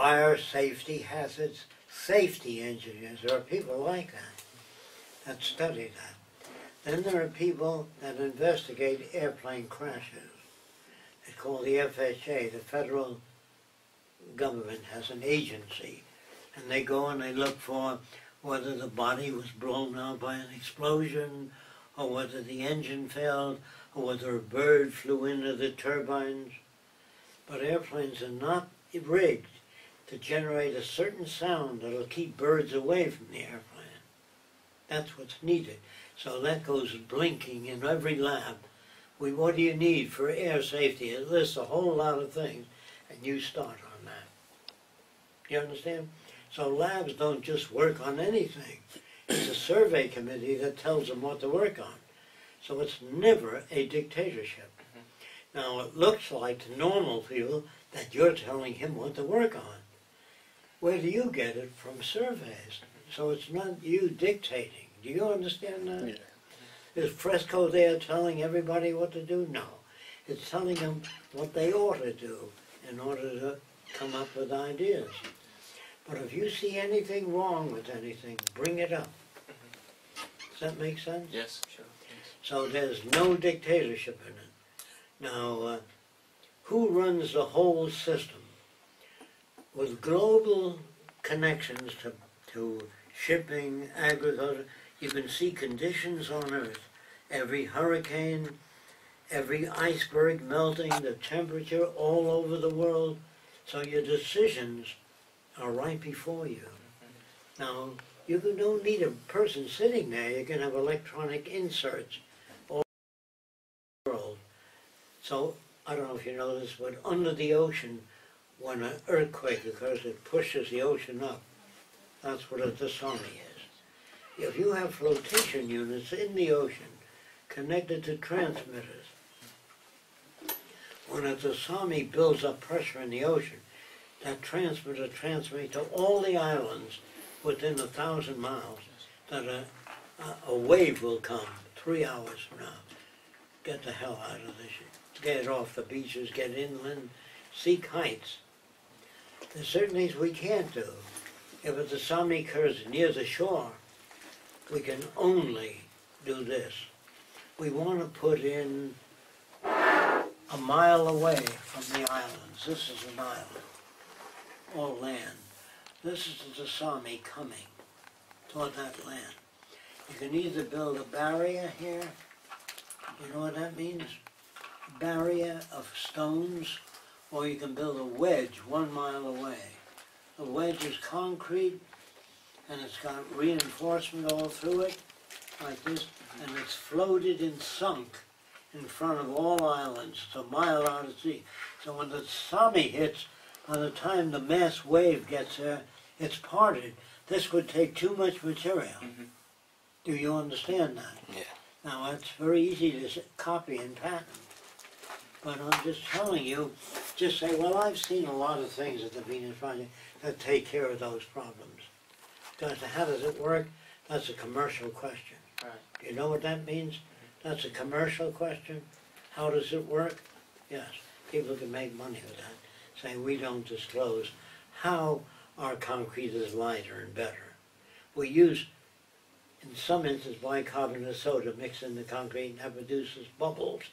fire safety hazards, safety engineers. There are people like that study that. Then there are people that investigate airplane crashes. It's called the FHA, the federal government has an agency, and they go and they look for whether the body was blown out by an explosion, or whether the engine failed, or whether a bird flew into the turbines. But airplanes are not rigged to generate a certain sound that'll keep birds away from the airplane. That's what's needed. So that goes blinking in every lab. What do you need for air safety? It lists a whole lot of things, and you start on that. You understand? So labs don't just work on anything. It's a survey committee that tells them what to work on. So it's never a dictatorship. Now it looks like to normal people that you're telling him what to work on. Where do you get it? From surveys. So it's not you dictating. Do you understand that? Yeah. Is Fresco there telling everybody what to do? No. It's telling them what they ought to do in order to come up with ideas. But if you see anything wrong with anything, bring it up. Does that make sense? Yes, sure. Yes. So there's no dictatorship in it. Now, who runs the whole system? With global connections to shipping, agriculture, you can see conditions on Earth. Every hurricane, every iceberg melting, the temperature all over the world. So your decisions are right before you. Now, you don't need a person sitting there. You can have electronic inserts all over the world. So, I don't know if you know this, but under the ocean, when an earthquake occurs, it pushes the ocean up. That's what a tsunami is. If you have flotation units in the ocean connected to transmitters, when a tsunami builds up pressure in the ocean, that transmitter transmits to all the islands within 1,000 miles that a wave will come 3 hours from now. Get the hell out of this. Get off the beaches, get inland, seek heights. There's certain things we can't do. If a tsunami occurs near the shore, we can only do this. We want to put in a mile away from the islands. This is an island, all land. This is the tsunami coming toward that land. You can either build a barrier here, you know what that means? A barrier of stones, or you can build a wedge 1 mile away. The wedge is concrete, and it's got reinforcement all through it, like this, and it's floated and sunk in front of all islands. It's a mile out at sea. So when the tsunami hits, by the time the mass wave gets there, it's parted. This would take too much material. Do you understand that? Yeah. Now, it's very easy to copy and patent. But I'm just telling you, just say, well, I've seen a lot of things at the Venus Project that take care of those problems. Because how does it work? That's a commercial question. Right. Do you know what that means? That's a commercial question. How does it work? Yes, people can make money with that. Say, we don't disclose how our concrete is lighter and better. We use, in some instances, bicarbonate of soda mixed in the concrete, and that produces bubbles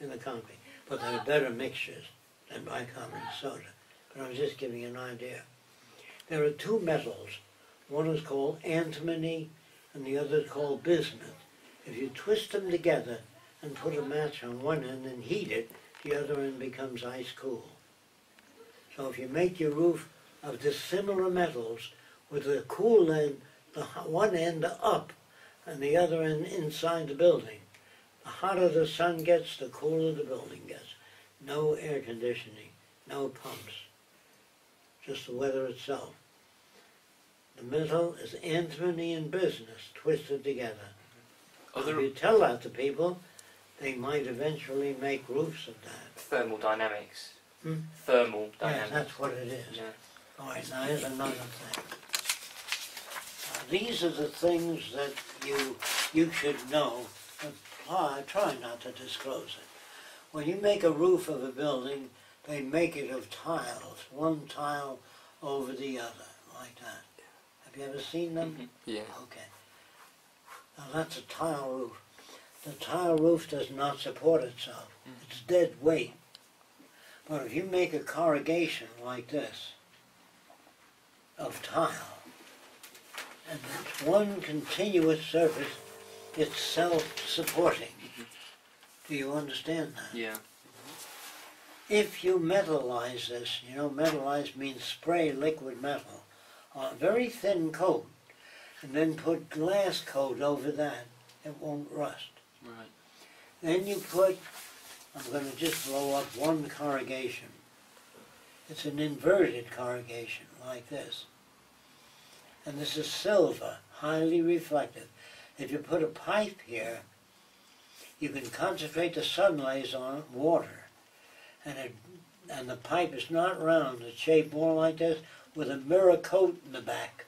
in the concrete. But they're better mixtures than bicarbonate of soda. But I'm just giving you an idea. There are two metals. One is called antimony, and the other is called bismuth. If you twist them together and put a match on one end and heat it, the other end becomes ice cool. So if you make your roof of dissimilar metals with the cool end, the one end up and the other end inside the building, the hotter the sun gets, the cooler the building gets. No air conditioning, no pumps, just the weather itself. The metal is antimony and bismuth twisted together. If you tell that to people, they might eventually make roofs of that. Thermal dynamics. Thermal dynamics. Yeah, that's what it is. Yeah. All right, now here's another thing. These are the things that you should know, but try not to disclose it. When you make a roof of a building, they make it of tiles. One tile over the other, like that. Have you ever seen them? Yeah. Okay. Now that's a tile roof. The tile roof does not support itself. It's dead weight. But if you make a corrugation like this of tile, and it's one continuous surface, it's self-supporting. Do you understand that? Yeah. If you metallize this, you know, metallize means spray liquid metal on a very thin coat, and then put glass coat over that, it won't rust. Right. Then you put, I'm going to just blow up one corrugation. It's an inverted corrugation, like this. And this is silver, highly reflective. If you put a pipe here, you can concentrate the sunlight on water. And the pipe is not round, it's shaped more like this, with a mirror coat in the back.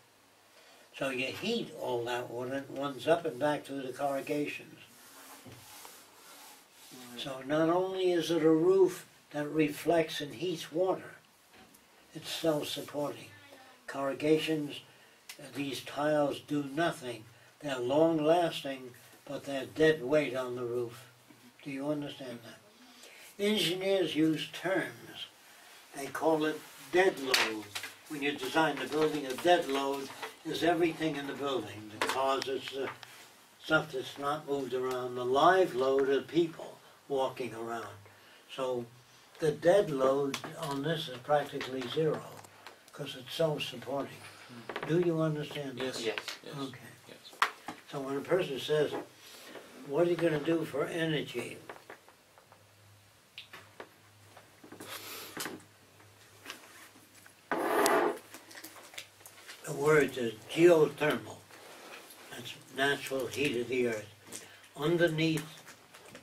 So you heat all that water, and it runs up and back through the corrugations. So not only is it a roof that reflects and heats water, it's self-supporting. Corrugations, these tiles do nothing. They're long-lasting, but they're dead weight on the roof. Do you understand that? Engineers use terms. They call it dead load. When you design the building, a dead load is everything in the building. The causes, the stuff that's not moved around. The live load are people walking around. So the dead load on this is practically zero because it's self-supporting. Do you understand that? Yes. Yes. Yes. Okay. Yes. So when a person says, what are you going to do for energy? The word is geothermal. That's natural heat of the earth. Underneath,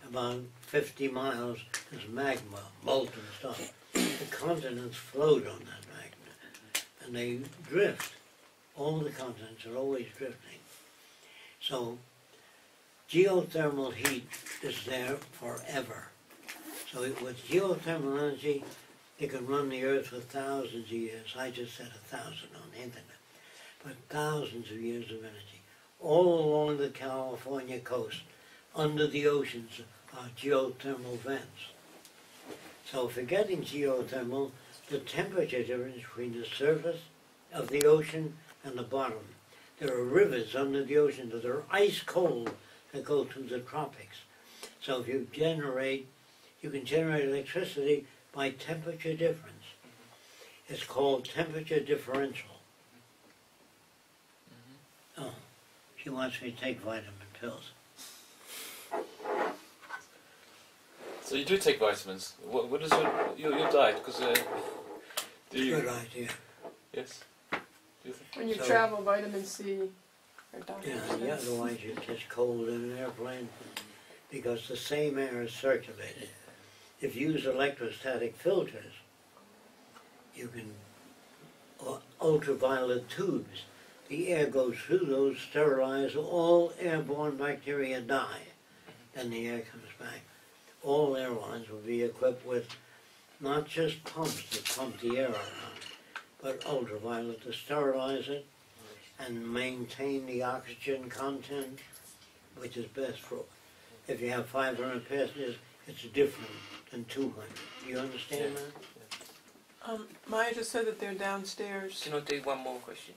about 50 miles, is magma, molten stuff. The continents float on that magma, and they drift. All the continents are always drifting. So, geothermal heat is there forever. So with geothermal energy, it can run the earth for thousands of years. I just said 1,000 on the internet. But thousands of years of energy. All along the California coast, under the oceans, are geothermal vents. So forgetting geothermal, the temperature difference between the surface of the ocean and the bottom. There are rivers under the ocean that are ice cold that go through the tropics. So if you can generate electricity by temperature difference. It's called temperature differential. Oh, she wants me to take vitamin pills. So you do take vitamins. What is your diet? Because do you? Good idea. Yes. Do you think? When you So- travel, vitamin C or doctor Yeah, otherwise you catch cold in an airplane because the same air is circulated. If you use electrostatic filters, you can, or ultraviolet tubes, the air goes through those, sterilize, all airborne bacteria die, then the air comes back. All airlines will be equipped with not just pumps that pump the air around, but ultraviolet to sterilize it and maintain the oxygen content, which is best for, if you have 500 passengers, it's different than 200. Do you understand that? Maya just said that they're downstairs. Can I do one more question?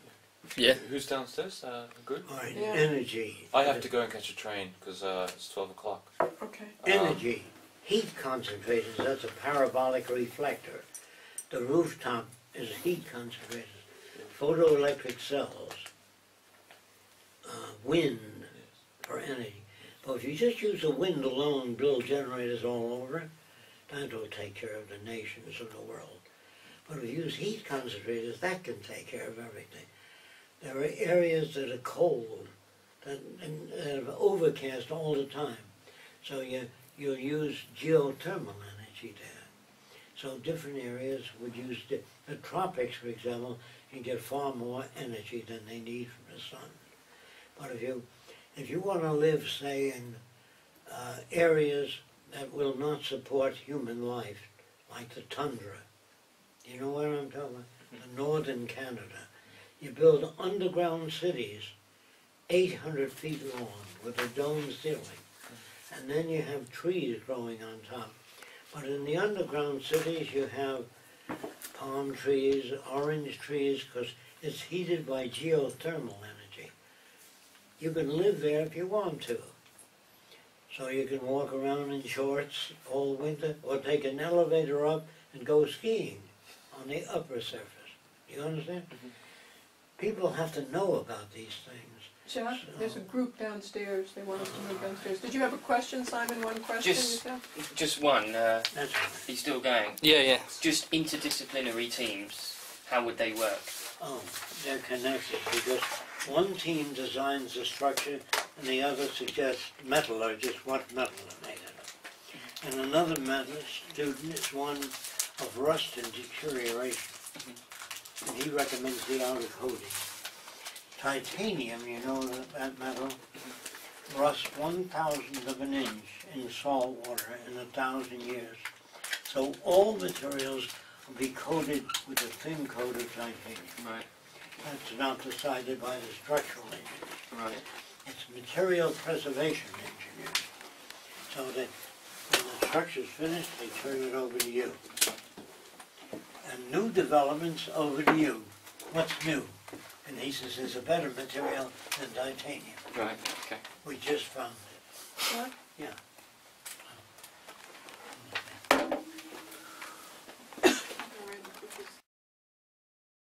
Yeah. Who's downstairs? Good. All right, Yeah. energy. I have to go and catch a train because it's 12 o'clock. Okay. Energy. Heat concentrators, that's a parabolic reflector. The rooftop is heat concentrators. Photoelectric cells. Wind for energy. But if you just use the wind alone, build generators all over it, that will take care of the nations of the world. But if you use heat concentrators, that can take care of everything. There are areas that are cold, that are overcast all the time. So you'll use geothermal energy there. So different areas would use, the tropics, for example, can get far more energy than they need from the sun. But if you want to live, say, in areas that will not support human life, like the tundra, you know what I'm talking about? northern Canada. You build underground cities 800 feet long with a dome ceiling. And then you have trees growing on top. But in the underground cities you have palm trees, orange trees, because it's heated by geothermal energy. You can live there if you want to. So you can walk around in shorts all winter, or take an elevator up and go skiing on the upper surface. You understand? People have to know about these things. Jack, there's a group downstairs. They want us to move downstairs. Did you have a question, Simon? One question yourself? Just one. That's right. He's still going. Yeah. Just interdisciplinary teams. How would they work? Oh, they're connected because one team designs the structure and the other suggests metallurgists what metal are made of. And another student is one of rust and deterioration. And he recommends the outer coating. Titanium, you know that metal, rusts 1/1000th of an inch in salt water in 1,000 years. So all materials will be coated with a thin coat of titanium. Right. That's not decided by the structural engineers. Right. It's material preservation engineers. So that when the structure's finished, they turn it over to you. And new developments over to you. What's new? And he says there's a better material than titanium. Right. Okay. We just found it. What? Yeah.